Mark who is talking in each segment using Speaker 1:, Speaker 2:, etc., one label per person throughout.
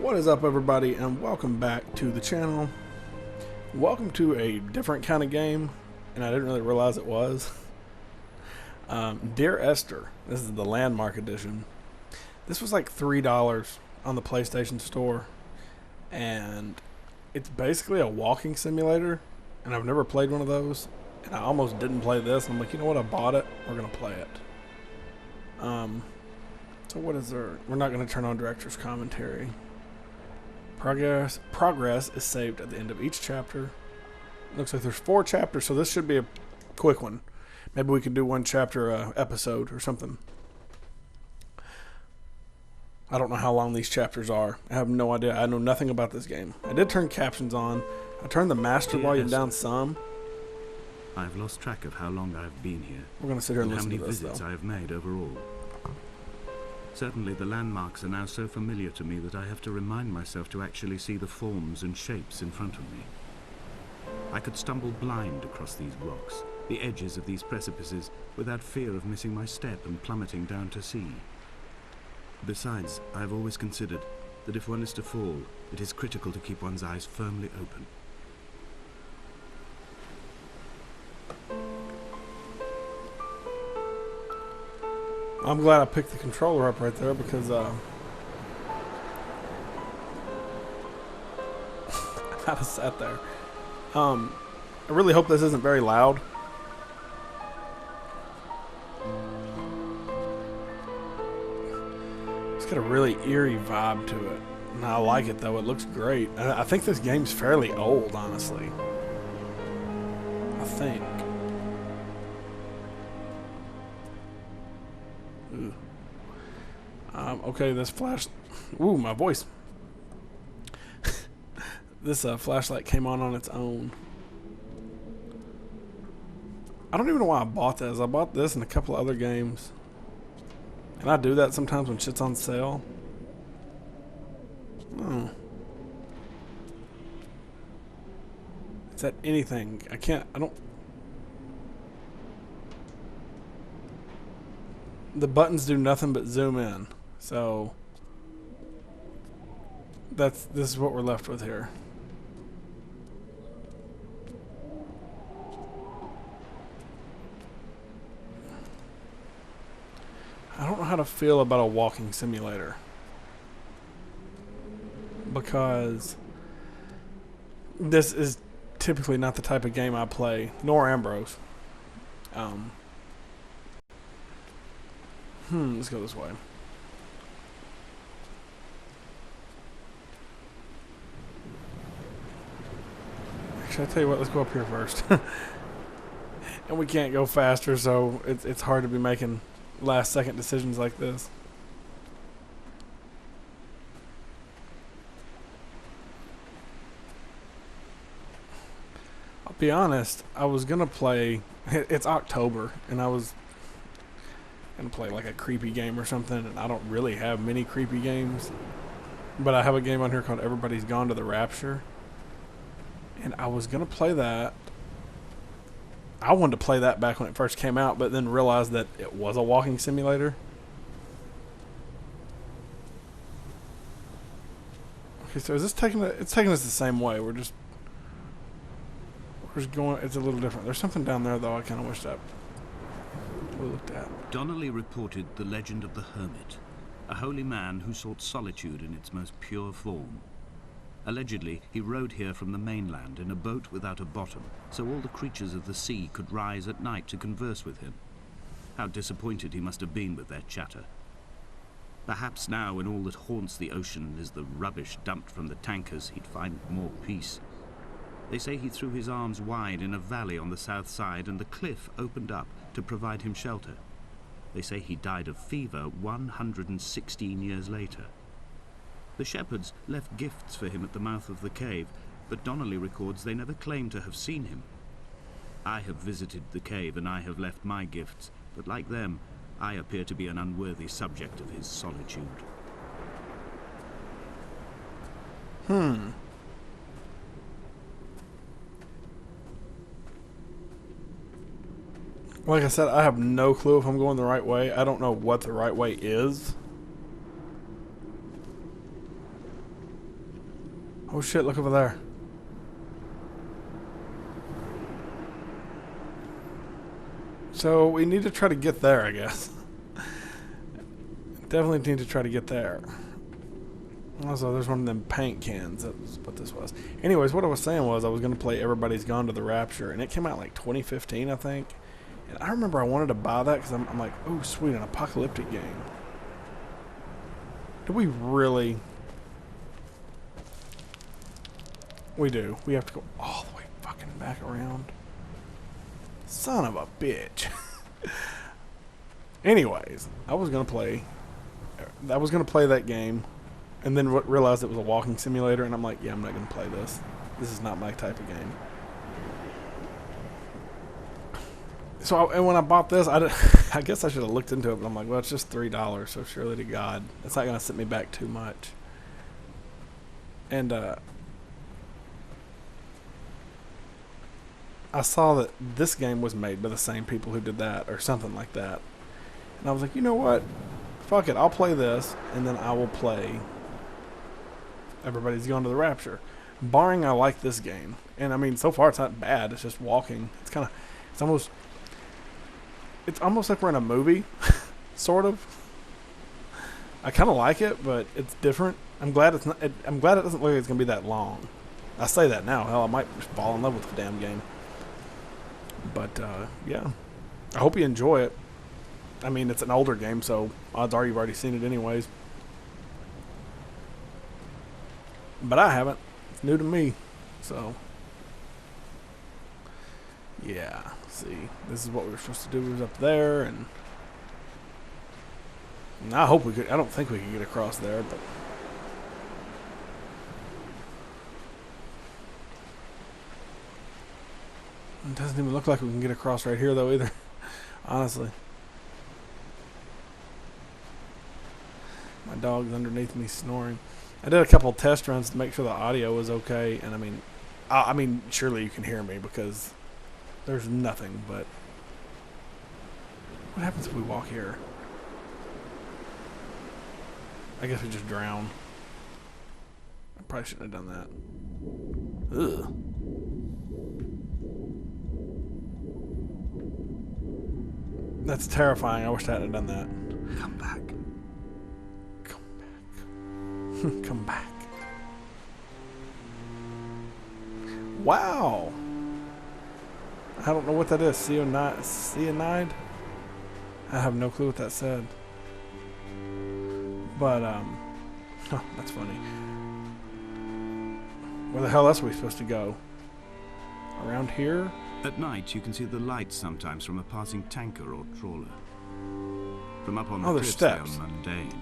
Speaker 1: What is up, everybody, and welcome back to the channel. Welcome to a different kind of game, and I didn't really realize it was. Dear Esther, this is the Landmark edition. This was like $3 on the PlayStation Store, and it's basically a walking simulator, and I've never played one of those, and I almost didn't play this, and I'm like, you know what, I bought it, we're going to play it. So what is there? We're not going to turn on director's commentary. Progress is saved at the end of each chapter. Looks like there's 4 chapters, so this should be a quick one. Maybe we could do one chapter episode or something. I don't know how long these chapters are. I have no idea. I know nothing about this game. I did turn captions on. I turned the master volume down some.
Speaker 2: I've lost track of how long I've been here.
Speaker 1: We're going to sit here and listen to this,
Speaker 2: how many visits
Speaker 1: though.
Speaker 2: I have made overall. Certainly the landmarks are now so familiar to me that I have to remind myself to actually see the forms and shapes in front of me. I could stumble blind across these rocks, the edges of these precipices, without fear of missing my step and plummeting down to sea. Besides, I have always considered that if one is to fall, it is critical to keep one's eyes firmly open.
Speaker 1: I'm glad I picked the controller up right there because I just sat there. I really hope this isn't very loud. It's got a really eerie vibe to it. And I like it though, it looks great. I think this game's fairly old, honestly. I think. Okay, this flash... Ooh, my voice. This flashlight came on its own. I don't even know why I bought this. I bought this and a couple of other games. And I do that sometimes when shit's on sale. Oh. Is that anything? I don't... The buttons do nothing but zoom in. So this is what we're left with here. I don't know how to feel about a walking simulator, because this is typically not the type of game I play, nor Ambrose. Let's go this way. Actually, I'll tell you what, let's go up here first. And we can't go faster, so it's hard to be making last-second decisions like this. I'll be honest, I was going to play... It's October, and I was going to play like a creepy game or something, and I don't really have many creepy games. But I have a game on here called Everybody's Gone to the Rapture. And I was going to play that. I wanted to play that back when it first came out, but then realized that it was a walking simulator. Okay, so is this taking it's taking us the same way. We're just going, it's a little different. There's something down there, though, I kind of wish that we looked at.
Speaker 2: Donnelly reported the legend of the hermit, a holy man who sought solitude in its most pure form. Allegedly, he rode here from the mainland in a boat without a bottom, so all the creatures of the sea could rise at night to converse with him. How disappointed he must have been with their chatter. Perhaps now, when all that haunts the ocean is the rubbish dumped from the tankers, he'd find more peace. They say he threw his arms wide in a valley on the south side, and the cliff opened up to provide him shelter. They say he died of fever 116 years later. The shepherds left gifts for him at the mouth of the cave, but Donnelly records they never claimed to have seen him. I have visited the cave and I have left my gifts, but like them, I appear to be an unworthy subject of his solitude.
Speaker 1: Like I said, I have no clue if I'm going the right way. I don't know what the right way is. Oh shit, look over there. So we need to try to get there, I guess. Definitely need to try to get there. Also, there's one of them paint cans. That's what this was. Anyways, what I was saying was I was going to play Everybody's Gone to the Rapture, and it came out like 2015, I think. And I remember I wanted to buy that because I'm like, oh, sweet, an apocalyptic game. Do we really? We do. We have to go all the way fucking back around. Son of a bitch. Anyways, I was going to play that game. And then realized it was a walking simulator, and I'm like, yeah, I'm not going to play this. This is not my type of game. So and when I bought this, I guess I should have looked into it, but I'm like, well, it's just $3, so surely to God, it's not going to set me back too much. And I saw that this game was made by the same people who did that, or something like that. And I was like, you know what? Fuck it, I'll play this, and then I will play Everybody's Gone to the Rapture. Barring I like this game. And I mean, so far it's not bad. It's just walking. It's almost like we're in a movie. Sort of. I kind of like it, but it's different. I'm glad it doesn't look like it's going to be that long. I say that now. Hell, I might just fall in love with the damn game. But, yeah. I hope you enjoy it. I mean, it's an older game, so odds are you've already seen it anyways. But I haven't. It's new to me. So, yeah. See, this is what we were supposed to do. We was up there, and I hope we could. I don't think we can get across there, but it doesn't even look like we can get across right here, though, either. Honestly. My dog's underneath me snoring. I did a couple of test runs to make sure the audio was okay, and I mean, surely you can hear me because there's nothing. But what happens if we walk here? I guess we just drown. I probably shouldn't have done that. Ugh. That's terrifying. I wish I hadn't done that.
Speaker 2: Come back.
Speaker 1: Come back. Wow. I don't know what that is. Cyanide? I have no clue what that said. But, that's funny. Where the hell else are we supposed to go? Around here?
Speaker 2: At night, you can see the lights sometimes from a passing tanker or trawler. From up on the cliffs, they are mundane.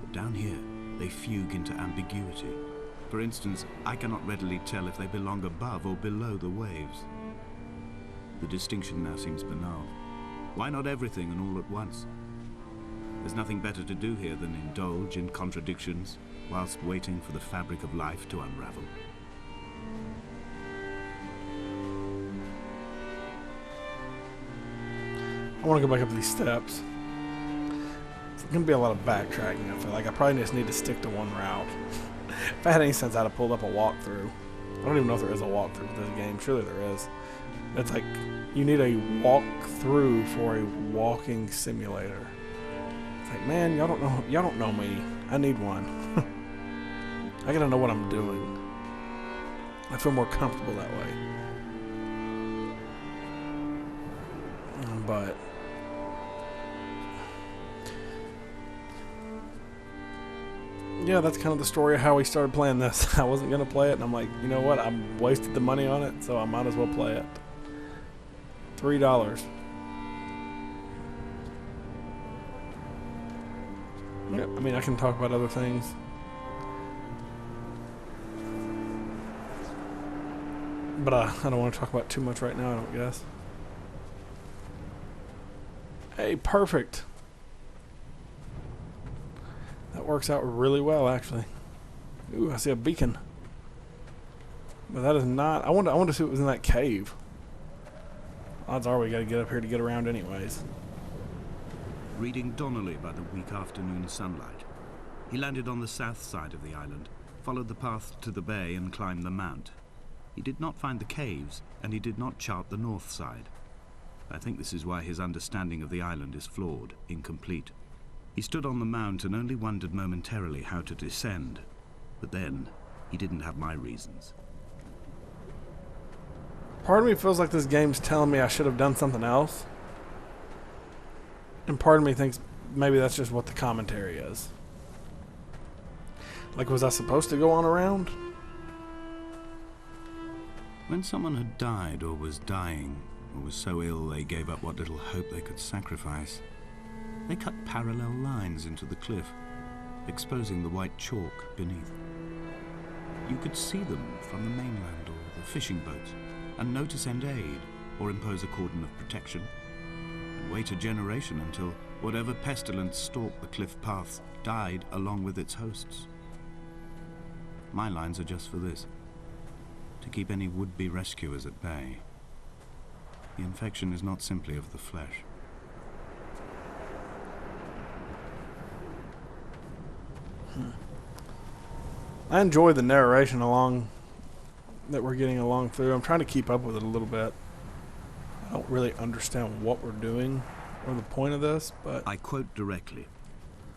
Speaker 2: But down here, they fugue into ambiguity. For instance, I cannot readily tell if they belong above or below the waves. The distinction now seems banal. Why not everything and all at once? There's nothing better to do here than indulge in contradictions whilst waiting for the fabric of life to unravel.
Speaker 1: I want to go back up these steps. It's going to be a lot of backtracking, I feel like. I probably just need to stick to one route. If I had any sense, I'd have pulled up a walkthrough. I don't even know if there is a walkthrough for this game. Surely there is. It's like, you need a walkthrough for a walking simulator. It's like, man, y'all don't know me. I need one. I gotta know what I'm doing. I feel more comfortable that way. But yeah, that's kind of the story of how we started playing this. I wasn't going to play it, and I'm like, you know what? I'm wasted the money on it, so I might as well play it. $3. Yeah, I mean, I can talk about other things. But I don't want to talk about too much right now, I don't guess. Hey, perfect. That works out really well, actually. Ooh, I see a beacon. But that is not... I want to see what was in that cave. Odds are we got to get up here to get around anyways.
Speaker 2: Reading Donnelly by the weak afternoon sunlight, he landed on the south side of the island, followed the path to the bay and climbed the mount. He did not find the caves, and he did not chart the north side. I think this is why his understanding of the island is flawed, incomplete. He stood on the mount and only wondered momentarily how to descend. But then, he didn't have my reasons.
Speaker 1: Part of me feels like this game's telling me I should have done something else. And part of me thinks maybe that's just what the commentary is. Like, was I supposed to go on around?
Speaker 2: When someone had died or was dying, or was so ill they gave up what little hope they could sacrifice, they cut parallel lines into the cliff, exposing the white chalk beneath. You could see them from the mainland or the fishing boats, and know to send aid or impose a cordon of protection, and wait a generation until whatever pestilence stalked the cliff paths died along with its hosts. My lines are just for this, to keep any would-be rescuers at bay. The infection is not simply of the flesh.
Speaker 1: I enjoy the narration that we're getting along through. I'm trying to keep up with it a little bit. I don't really understand what we're doing or the point of this, but
Speaker 2: I quote directly.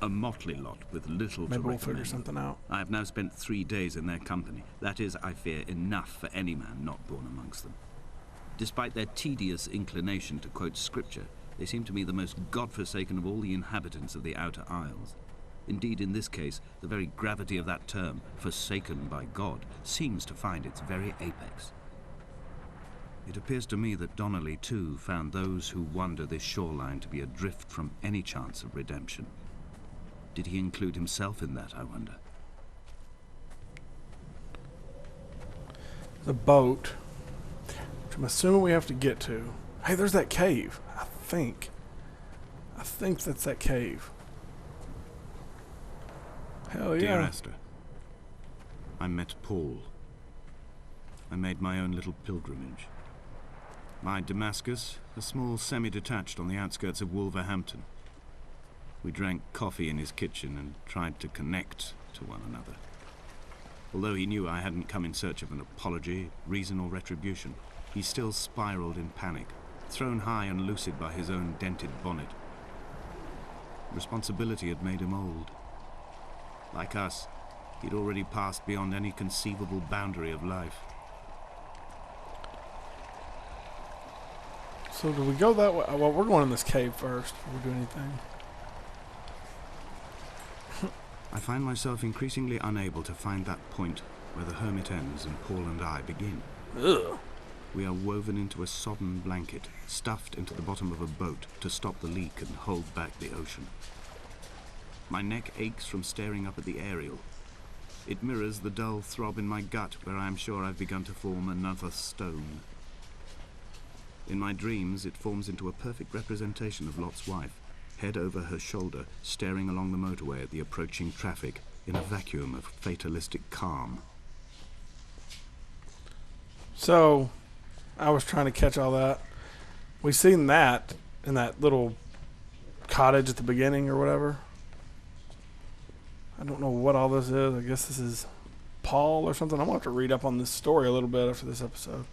Speaker 2: A motley lot with little to
Speaker 1: maybe we'll
Speaker 2: recommend.
Speaker 1: figure something out.
Speaker 2: I have now spent 3 days in their company. That is, I fear, enough for any man not born amongst them. Despite their tedious inclination to quote scripture, they seem to me the most godforsaken of all the inhabitants of the Outer Isles. Indeed, in this case, the very gravity of that term, forsaken by God, seems to find its very apex. It appears to me that Donnelly, too, found those who wander this shoreline to be adrift from any chance of redemption. Did he include himself in that, I wonder?
Speaker 1: The boat, which I'm assuming we have to get to. Hey, there's that cave. I think that's that cave. Hell yeah.
Speaker 2: Dear Esther, I met Paul. I made my own little pilgrimage. My Damascus, a small semi-detached on the outskirts of Wolverhampton. We drank coffee in his kitchen and tried to connect to one another. Although he knew I hadn't come in search of an apology, reason or retribution, he still spiraled in panic, thrown high and lucid by his own dented bonnet. Responsibility had made him old. Like us, he'd already passed beyond any conceivable boundary of life.
Speaker 1: So do we go that way? Well, we're going in this cave first before we do anything.
Speaker 2: I find myself increasingly unable to find that point where the hermit ends and Paul and I begin.
Speaker 1: Ugh.
Speaker 2: We are woven into a sodden blanket, stuffed into the bottom of a boat to stop the leak and hold back the ocean. My neck aches from staring up at the aerial. It mirrors the dull throb in my gut where I am sure I've begun to form another stone. In my dreams, it forms into a perfect representation of Lot's wife, head over her shoulder, staring along the motorway at the approaching traffic in a vacuum of fatalistic calm.
Speaker 1: So, I was trying to catch all that. We seen that in that little cottage at the beginning or whatever. I don't know what all this is. I guess this is Paul or something. I'm going to have to read up on this story a little bit after this episode.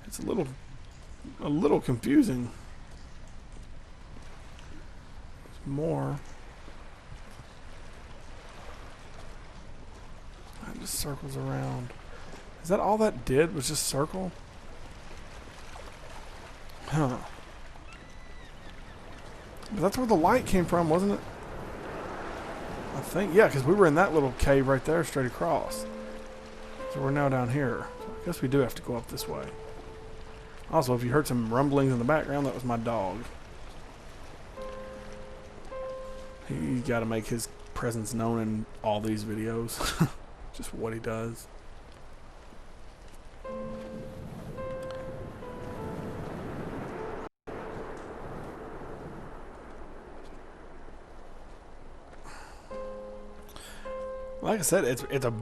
Speaker 1: It's a little confusing. There's more. It just circles around. Is that all that did? Was just circle? Huh. But that's where the light came from, wasn't it? I think, yeah, because we were in that little cave right there straight across. So we're now down here. So I guess we do have to go up this way. Also, if you heard some rumblings in the background, that was my dog. He's got to make his presence known in all these videos. Just what he does. Like I said, it's a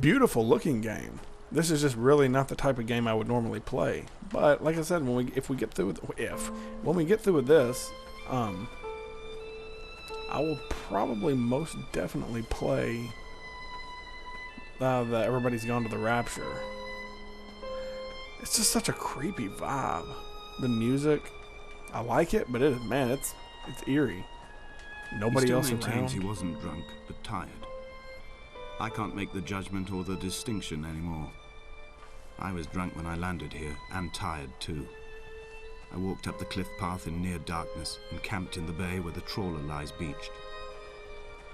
Speaker 1: beautiful looking game. This is just really not the type of game I would normally play. But like I said, when we get through with this, I I will probably most definitely play the Everybody's Gone to the Rapture. It's just such a creepy vibe. The music, I like it, but it's eerie. Nobody else
Speaker 2: around. He still maintains
Speaker 1: around.
Speaker 2: he wasn't drunk, but tired. I can't make the judgment or the distinction anymore. I was drunk when I landed here, and tired too. I walked up the cliff path in near darkness and camped in the bay where the trawler lies beached.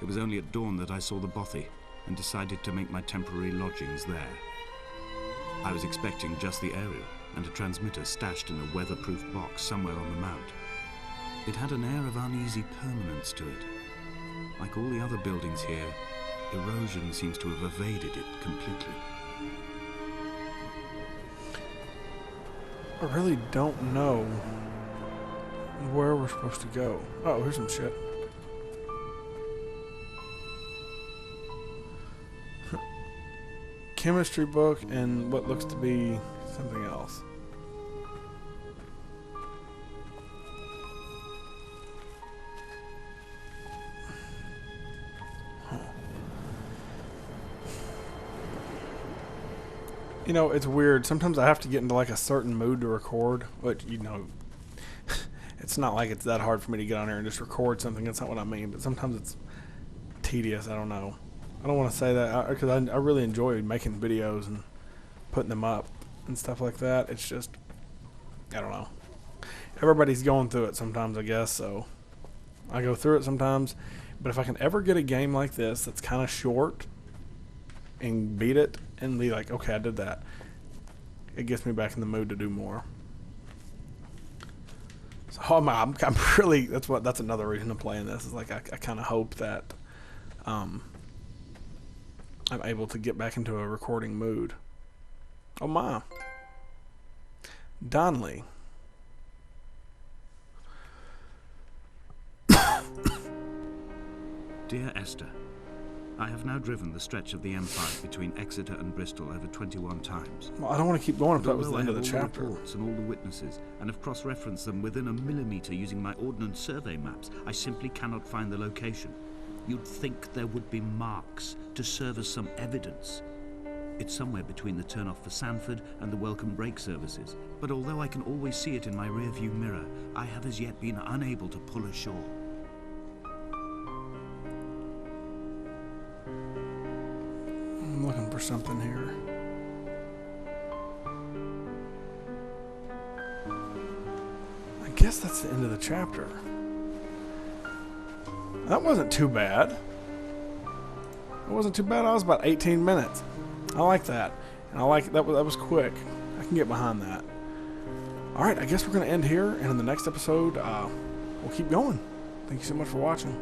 Speaker 2: It was only at dawn that I saw the bothy and decided to make my temporary lodgings there. I was expecting just the aerial and a transmitter stashed in a weatherproof box somewhere on the mount. It had an air of uneasy permanence to it. Like all the other buildings here, erosion seems to have evaded it completely.
Speaker 1: I really don't know where we're supposed to go. Oh, here's some shit. Chemistry book and what looks to be something else. You know, it's weird. Sometimes I have to get into like a certain mood to record, but you know, it's not like it's that hard for me to get on here and just record something. That's not what I mean. But sometimes it's tedious. I don't know. I don't want to say that because I really enjoy making videos and putting them up and stuff like that. It's just, I don't know. Everybody's going through it sometimes, I guess. So I go through it sometimes. But if I can ever get a game like this that's kind of short and beat it and be like, okay, I did that, it gets me back in the mood to do more. So I'm really, that's another reason I'm playing this, is like I kind of hope that I'm able to get back into a recording mood. Oh my, Donnelly.
Speaker 2: Dear Esther, I have now driven the stretch of the M5 between Exeter and Bristol over 21 times.
Speaker 1: Well, I don't want to keep going if that was the end of the
Speaker 2: all
Speaker 1: chapter.
Speaker 2: the reports and all the witnesses, and have cross-referenced them within a millimetre using my ordnance survey maps, I simply cannot find the location. You'd think there would be marks to serve as some evidence. It's somewhere between the turn-off for Sanford and the welcome brake services, but although I can always see it in my rear-view mirror, I have as yet been unable to pull ashore.
Speaker 1: I'm looking for something here. I guess that's the end of the chapter. That wasn't too bad. It wasn't too bad. I was about 18 minutes. I like that. And I like that was quick. I can get behind that. Alright, I guess we're going to end here. And in the next episode, we'll keep going. Thank you so much for watching.